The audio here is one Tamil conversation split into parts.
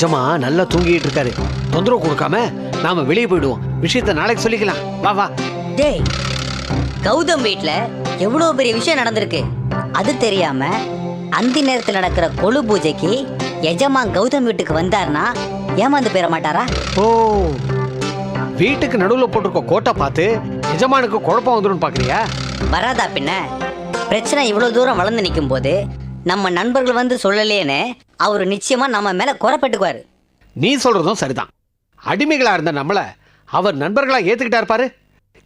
எஜமா நல்லா தூங்கிட்டு இருக்காரு. தொந்தரவு கொடுக்காம நாம வெளியே போயிடுவோம். விஷயத்தை நாளைக்கு சொல்லிக்கலாம். வா வா. டேய், கௌதம் வீட்ல எவ்வளவு பெரிய விஷயம் நடந்திருக்கு. அது தெரியாம அந்த நேரத்தில் நடக்கிற கொலு பூஜைக்கு எஜமான் கௌதம் வீட்டுக்கு வந்தார்னா ஏமாந்து போயிட மாட்டாரா? ஓ, வீட்டுக்கு நடுவுல போட்டிருக்க கோட்டை பார்த்து எஜமானுக்கு குழப்பம் வந்துடும் பாக்குறியா? வராதா பின்ன. பிரச்சனை இவ்வளவு தூரம் வளர்ந்து நிற்கும் போது நம்ம நண்பர்கள் வந்து சொல்லலேன்னு அவரு நிச்சயமா நம்ம மேல குறைப்பட்டுக்குவாரு. நீ சொல்றதும் சரிதான். அடிமைகளா இருந்த நம்மள அவர் நண்பர்களா ஏத்துக்கிட்டாரு பாரு.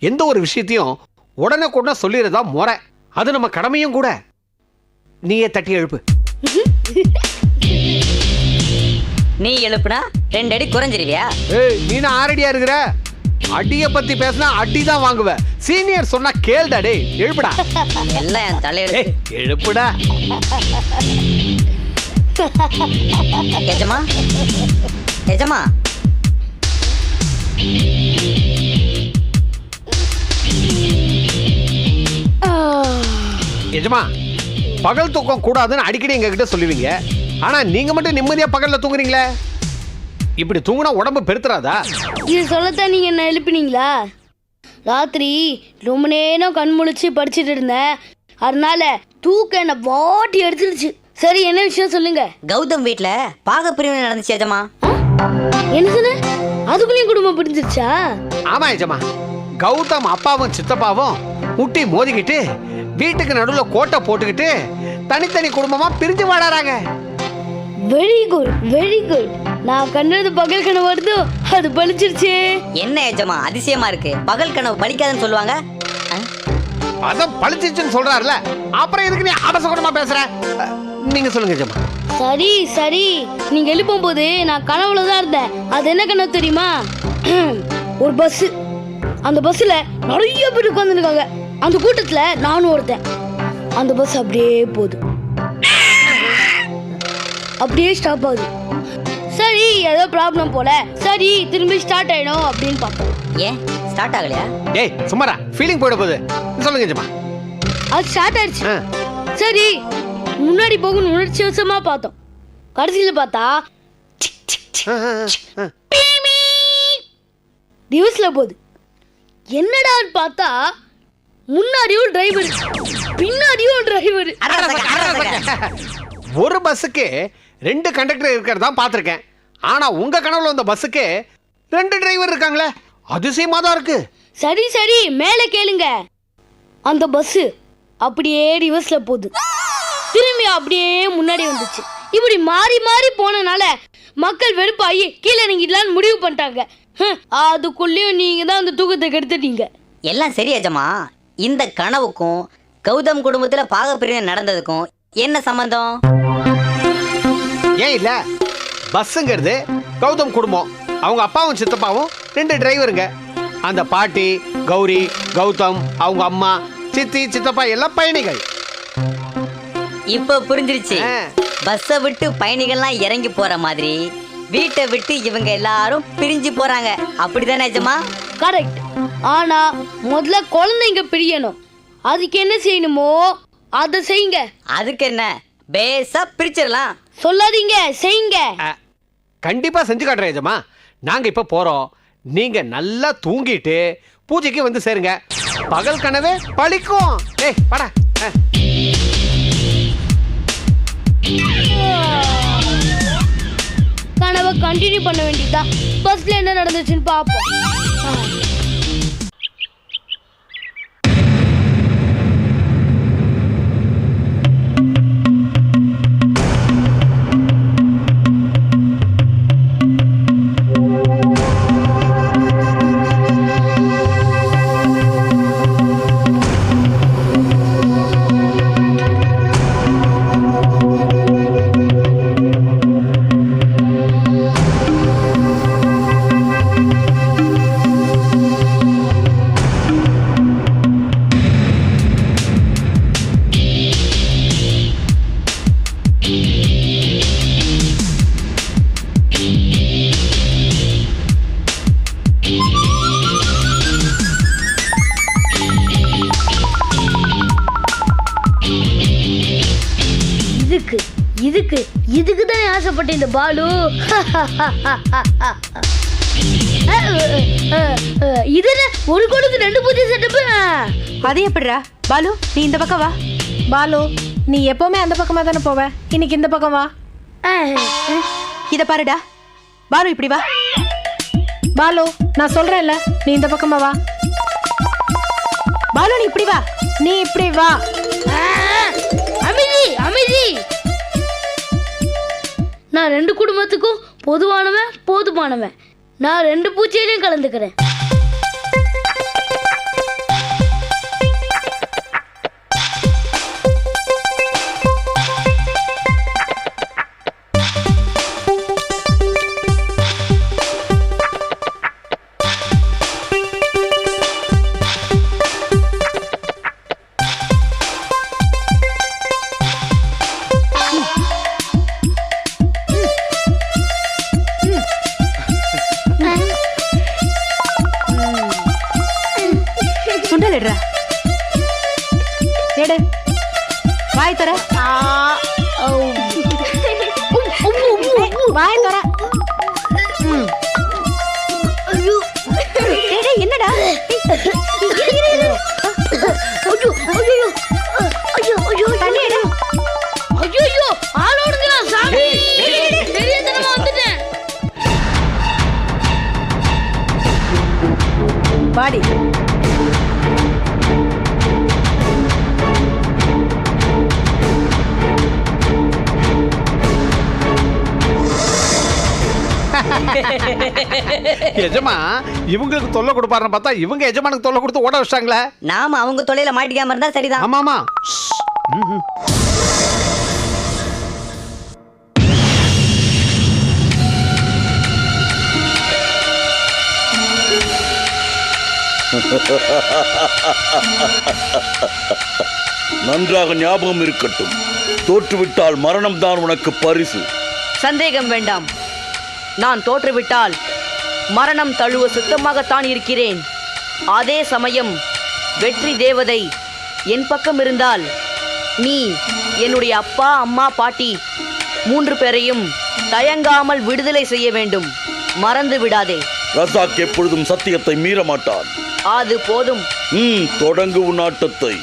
எந்த ஒரு விஷயத்தையும் உடனே கூட சொல்லிடுறதா முறை. அது நம்ம கடமையும் கூட. நீயே தட்டி எழுப்பு. நீ எழுப்புனா 2 அடி குறைஞ்சிருவியா? ஏய், நீ 6 அடியா இருக்கிற? அடிய பத்தி பேசினா அடிதான் வாங்குவ. சீனியர் சொன்னா கேளுடா. டேய் எழுப்புடா. எல்லாம் என் தலையில. எழுப்புடா. எஜமா, எஜமா, எஜமா, பகல் தூக்கம் கூடாதுன்னு அடிக்கடி எங்க கிட்ட சொல்லுவீங்க. ஆனா நீங்க மட்டும் நிம்மதியா பகல்ல தூங்குறீங்களே. இப்படி தூங்குனா உடம்பு பெருத்துறாதா? இது சொல்லத்தான் நீங்க என்ன எழுப்பினீங்களா? ராத்திரி ரொம்ப நேரம் கண் முழிச்சு படிச்சுட்டு இருந்தேன். அதனால தூக்கம் என்ன வாட்டி எடுத்துருச்சு. சரி, என்ன விஷயம் சொல்லுங்க. கௌதம் வீட்ல பாகப்பிரிவினை நடந்துச்சு எஜமா. என்ன சொன்ன? அதுக்குள்ளேயும் குடும்பம் பிரிஞ்சிருச்சா? ஆமா எஜமா, கௌதம் அப்பாவும் சித்தப்பாவும் முட்டி மோதிக்கிட்டு வீட்டுக்கு நடுவுல கோட்டை போட்டுக்கிட்டு தனித்தனி குடும்பமா பிரிஞ்சு வாழறாங்க. Very good, very good. நான் கண்டது பகல் கனவு வருதோ அது பலிச்சிருச்சு. என்ன எஜமா அதிசயமா இருக்கு. பகல் கனவு பலிக்காதுன்னு சொல்லுவாங்க. அதான் பழிச்சிச்சுன்னு சொல்றாருல, அப்புறம் எதுக்கு நீ அபசகுணமா பேசுற? நீங்க சொல்லுங்க எஜமா. சரி சரி, நீங்க எழுப்பும் போது நான் கனவுல தான் இருந்தேன். அது என்ன கனவு தெரியுமா? ஒரு பஸ். அந்த பஸ்ல நிறைய பேர் உட்காந்துருக்காங்க. அந்த கூட்டத்துல நானும் ஒருத்தன். அந்த பஸ் அப்படியே போகுது, அப்படியே ஸ்டாப் ஆகுது. சரி, ஏதோ ப்ராப்ளம் போல. சரி, திரும்பி ஸ்டார்ட் ஆயிடும் அப்படின்னு பார்த்தோம். ஏன் ஸ்டார்ட் ஆகலையா? ஏய் சும்மாரா, ஃபீலிங் போயிட போகுது. சொல்லுங்க எஜமா. அது ஸ்டார்ட் ஆயிடுச்சு. சரி, முன்னாடி போகணும் உணர்ச்சி வசமா பார்த்தோம். கடைசியில பார்த்தா ரிவர்ஸ்ல போகுது. என்னடான்னு பார்த்தா முன்னாடியும் டிரைவர், பின்னாடியும் டிரைவர். ஒரு பஸ்ஸுக்கு 2 கண்டக்டர் இருக்கிறதா பார்த்துருக்கேன். ஆனா உங்க கனவுல வந்த பஸ்ஸுக்கு 2 டிரைவர் இருக்காங்களே, அதிசயமா தான் இருக்கு. சரி சரி, மேல கேளுங்க. அந்த பஸ் அப்படியே ரிவர்ஸ்ல போகுது, திரும்பி அப்படியே முன்னாடி வந்துச்சு. இப்படி மாறி மாறி போனனால மக்கள் வெறுப்பாகி கீழே இறங்கிடலான்னு முடிவு பண்ணிட்டாங்க. அதுக்குள்ளேயும் நீங்க தான் அந்த தூக்கத்தை கெடுத்துட்டீங்க. எல்லாம் சரி எஜமா. இந்த கனவுக்கும் கௌதம் குடும்பத்துல பாகப்பிரிவினை நடந்ததுக்கும் என்ன சம்பந்தம்? ஏன் இல்ல, பஸ்ஸுங்கிறது கௌதம் குடும்பம். அவங்க அப்பாவும் சித்தப்பாவும் 2 டிரைவருங்க. அந்த பாட்டி கௌரி, கௌதம், அவங்க அம்மா, சித்தி, சித்தப்பா எல்லாம் பயணிகள். இப்ப புரிஞ்சிருச்சு. பஸ்ஸை விட்டு பயணிகள்லாம் இறங்கி போற மாதிரி வீட்டை விட்டு இவங்க எல்லாரும் பிரிஞ்சு போறாங்க. அப்படிதானே எஜமா? கரெக்ட். ஆனா முதல்ல குழந்தைங்க பிரியணும். அதுக்கு என்ன செய்யணுமோ அதை செய்யுங்க. அதுக்கு என்ன, பேசா பிரிச்சிடலாம். சொல்லாதீங்க, செய்யுங்க. கண்டிப்பா செஞ்சு காட்டுறேன் எஜமா. நாங்க இப்ப போறோம். நீங்க நல்லா தூங்கிட்டு பூஜைக்கு வந்து சேருங்க. பகல் கனவே பழிக்கும். ஏய் படா. கனவை கண்டினியூ பண்ண வேண்டியதுதான். பஸ்ல என்ன நடந்துச்சுன்னு பாப்போம். இதுக்கு தான் ஆசைப்பட்டேன் இந்த பாலு. இதுல ஒரு கோடுக்கு 2 பூஜை செட்டப். அது எப்படிடா? பாலு நீ இந்த பக்கம் வா. பாலு நீ எப்பவுமே அந்த பக்கமா தானே போவ, இன்னைக்கு இந்த பக்கம் வா. இத பாருடா பாலு, இப்படி வா. பாலு நான் சொல்றேன்ல, நீ இந்த பக்கமா வா. பாலு நீ இப்படி வா. நீ இப்படி வா. அமைதி அமைதி. நான் 2 குடும்பத்துக்கும் பொதுவானவன், போதுமானவன். நான் 2 பூஜையிலையும் கலந்துக்கிறேன். சுண்டல் எடுறா. எடு. வாய் தர. வாய் தர. என்னடா? தண்ணி எடு. ஐயோ ஆளோடுங்கடா சாமி. தெரியாதனமா வந்துட்டேன். வாடி. எஜமா இவங்களுக்கு தொல்லை கொடுப்பாருன்னு பார்த்தா இவங்க எஜமானுக்கு தொல்லை கொடுத்து ஓட வச்சிட்டாங்களே. நாம அவங்க தொலைல மாட்டிக்காம இருந்தா சரிதான். ஆமாமா. நன்றாக ஞாபகம் இருக்கட்டும், தோற்றுவிட்டால் மரணம் தான் உனக்கு பரிசு. சந்தேகம் வேண்டாம். நான் தோற்றுவிட்டால் மரணம் தழுவ சுத்தமாகத்தான் இருக்கிறேன். அதே சமயம் வெற்றி தேவதை என் பக்கம் இருந்தால் நீ என்னுடைய அப்பா, அம்மா, பாட்டி 3 பேரையும் தயங்காமல் விடுதலை செய்ய வேண்டும். மறந்து விடாதே. ரசாக் எப்பொழுதும் சத்தியத்தை மீற மாட்டான். அது போதும். தொடங்கு உன் ஆட்டத்தை.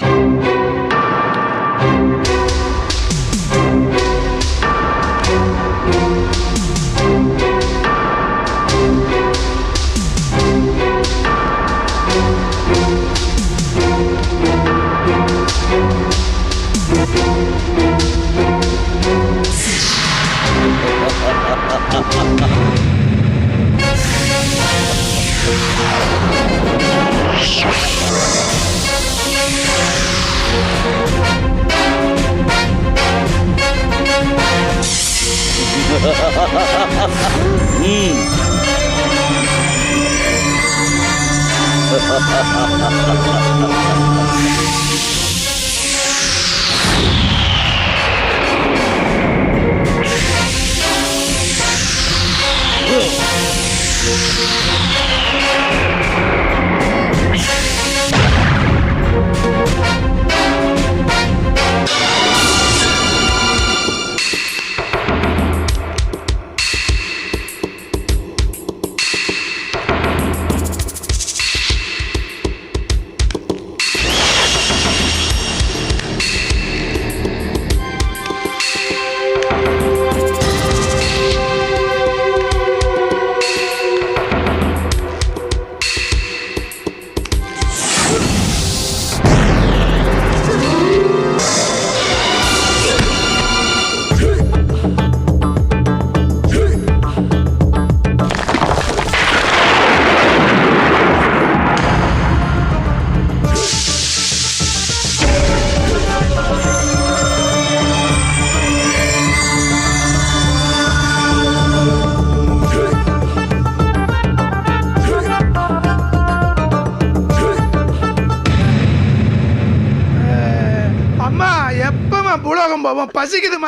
பூலோகம் போவோம், பசிக்குதுமா.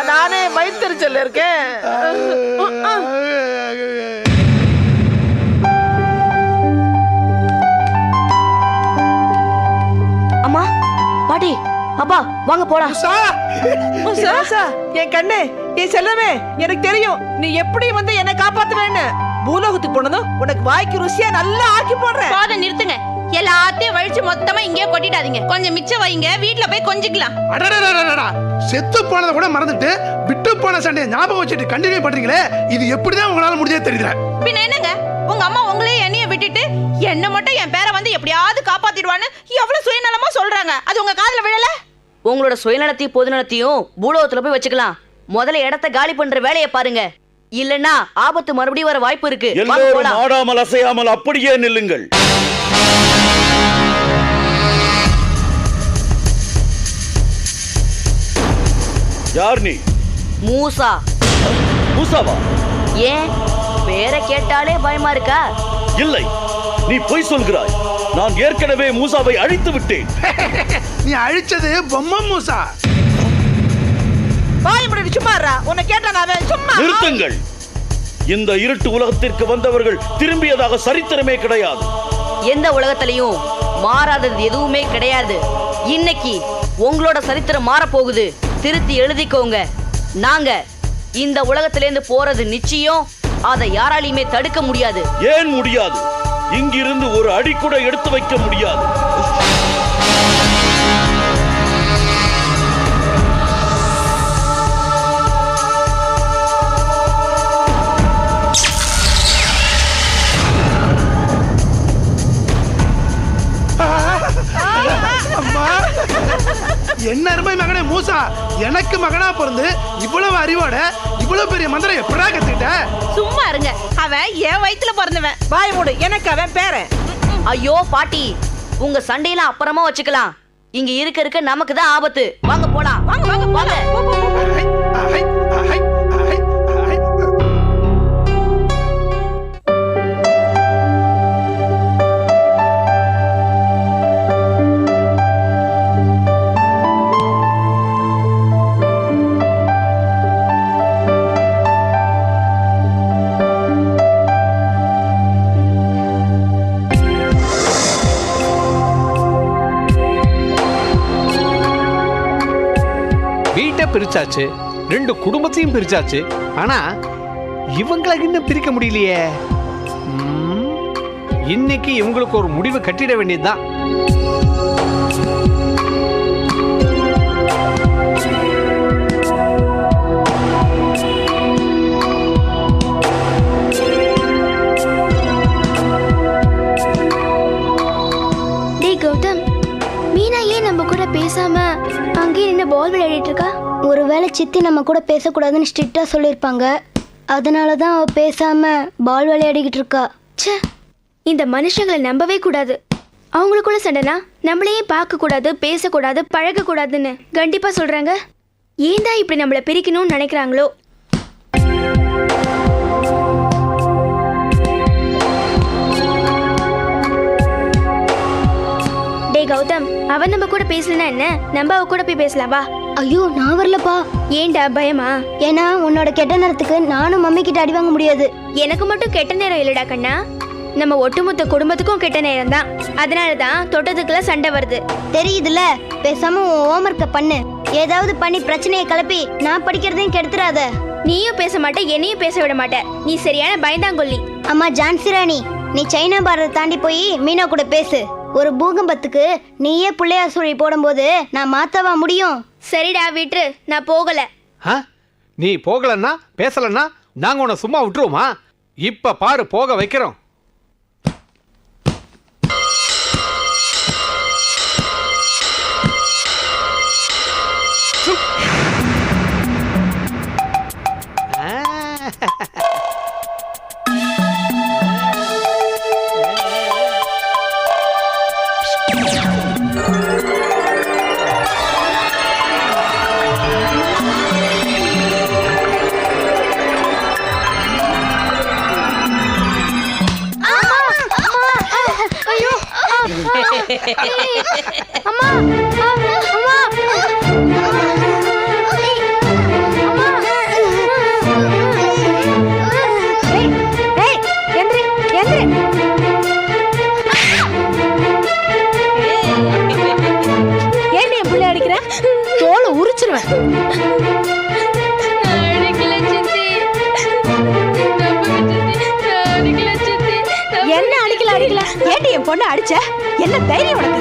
நானே வயிற்றுச்சல் இருக்கேன். அம்மா, பாட்டி, அப்பா வாங்க போலாம். மூசா, என் கண்ணு, என் செல்லமே, எனக்கு தெரியும் நீ எப்படி வந்து என்ன காப்பாத்துவேன்னு. பூலோகத்துக்கு போனதும் உனக்கு வாய்க்கு ருசியா நல்லா ஆக்கி போடுறேன். பாத நிறுத்துங்க. எல்லாத்தையும் வழிச்சு மொத்தமா இங்கே கொட்டிடாதீங்க. கொஞ்சம் மிச்சம் வைங்க, வீட்ல போய் கொஞ்சிக்கலாம். அடடடடடடா, செத்து போனதை கூட மறந்துட்டு விட்டு போன சண்டையை ஞாபகம் வச்சுட்டு கண்டினியூ பண்றீங்களே, இது எப்படிதான் உங்களால முடிஞ்சே தெரியல. பின்ன என்னங்க, உங்க அம்மா உங்களையே என்னைய விட்டுட்டு என்ன மட்டும் என் பேரை வந்து எப்படியாவது காப்பாத்திடுவான்னு எவ்வளவு சுயநலமா சொல்றாங்க. அது உங்க காதுல விழல? உங்களோட சுயநலத்தையும் பொதுநலத்தையும் பூலோகத்துல போய் வச்சுக்கலாம். முதல்ல இடத்த காலி பண்ற வேலையை பாருங்க, இல்லன்னா ஆபத்து மறுபடியும் வர வாய்ப்பு இருக்கு. வாங்க எல்லோரும் போலாம். ஆடாமல் அசையாமல் அப்படியே நில்லுங்கள். யார் நீ? மூசா. மூசாவா? ஏன் பேரை கேட்டாலே பயமா இருக்கா? இல்லை, நீ பொய் சொல்கிறாய். நான் ஏற்கனவே மூசாவை அழித்து விட்டேன். நீ அழிச்சது பொம்மை மூசா. வாய் முடி சும்மாறா, உன்னை கேட்டாங்க அவன் சும்மா. நிறுத்துங்கள். இந்த இருட்டு உலகத்திற்கு வந்தவர்கள் திரும்பியதாக சரித்திரமே கிடையாது. எந்த உலகத்திலையும் மாறாதது எதுவுமே கிடையாது. இன்னைக்கு உங்களோட சரித்திரம் மாற போகுது. திருத்தி எழுதிக்கோங்க. நாங்க இந்த உலகத்திலேருந்து போறது நிச்சயம். அதை யாராலையுமே தடுக்க முடியாது. ஏன் முடியாது? இங்கிருந்து ஒரு அடி கூட எடுத்து வைக்க முடியாது. அம்மா, என்ன அருமை மகனே மூசா, எனக்கு மகனா பிறந்து இவ்வளவு அறிவோட இவ்வளவு பெரிய மந்திரம் எப்படா கத்துக்கிட்ட? சும்மா இருங்க, அவன் என் வயித்துல பிறந்தவன். வாய் மூடு, எனக்கு அவன் பேரன். ஐயோ பாட்டி, உங்க சண்டையெல்லாம் அப்புறமா வச்சுக்கலாம். இங்க இருக்க நமக்கு தான் ஆபத்து. வாங்க போலாம். வாங்க வாங்க வாங்க. அஹை, அஹை, அஹை, அஹை, அஹை. வீட்டை பிரிச்சாச்சு, 2 குடும்பத்தையும் பிரிச்சாச்சு. ஆனா இவங்களை இன்னும் பிரிக்க முடியலையே. இன்னைக்கு இவங்களுக்கு ஒரு முடிவு கட்டிட வேண்டியதுதான். டேய் கௌதம், மீனா ஏன் நம்ம கூட பேசாம அங்கேயே நின்று பால் விளையாடிட்டு இருக்கா? ஒருவேளை சித்தி நம்ம கூட பேசக்கூடாதுன்னு ஸ்ட்ரிக்டா சொல்லியிருப்பாங்க. அதனால தான் அவ பேசாம பால் விளையாடிக்கிட்டு இருக்கா. ச்சே, இந்த மனுஷங்களை நம்பவே கூடாது. அவங்களுக்குள்ள சண்டைனா நம்மளையே பார்க்க கூடாது, பேசக்கூடாது, பழகக்கூடாதுன்னு கண்டிப்பா சொல்றாங்க. ஏன் தான் இப்படி நம்மளை பிரிக்கணும்னு நினைக்கிறாங்களோ? டேய் கௌதம், அவன் நம்ம கூட பேசலனா என்ன, நம்ம அவ கூட போய் பேசலாம் வா. ஐயோ நான் வரலப்பா. ஏன்டா பயமா? ஏன்னா உன்னோட கெட்ட நேரத்துக்கு நானும் மம்மி கிட்ட அடி வாங்க முடியாது. எனக்கு மட்டும் கெட்ட நேரம் இல்லடா கண்ணா, நம்ம ஒட்டுமொத்த குடும்பத்துக்கும் கெட்ட நேரம் தான். அதனால தான் தொட்டதுக்குள்ள சண்டை வருது. தெரியுதுல, பேசாம உன் ஹோம்ஒர்க்கை பண்ணு. ஏதாவது பண்ணி பிரச்சனையை கிளப்பி நான் படிக்கிறதையும் கெடுத்துறாத. நீயும் பேச மாட்ட, என்னையும் பேச விட மாட்ட. நீ சரியான பயந்தாங்கொல்லி. அம்மா ஜான்சி ராணி, நீ சைனா பார்டர் தாண்டி போய் மீனா கூட பேசு. ஒரு பூகம்பத்துக்கு நீயே பிள்ளையார் சுழி போடும்போது நான் மாத்தவா முடியும்? சரிடா விட்டுரு, நான் போகல. நீ போகலன்னா பேசலன்னா நாங்க உன்னை சும்மா விட்டுருவோமா? இப்ப பாரு, போக வைக்கிறோம். அம்மா அம்மா ஏன் என் பிள்ளை அடிக்கிற? தோலை உரிச்சிருவேன். என்ன அடிக்கல ஏட்டி என் பொண்ணு அடிச்ச? என்ன தைரியம் உனக்கு?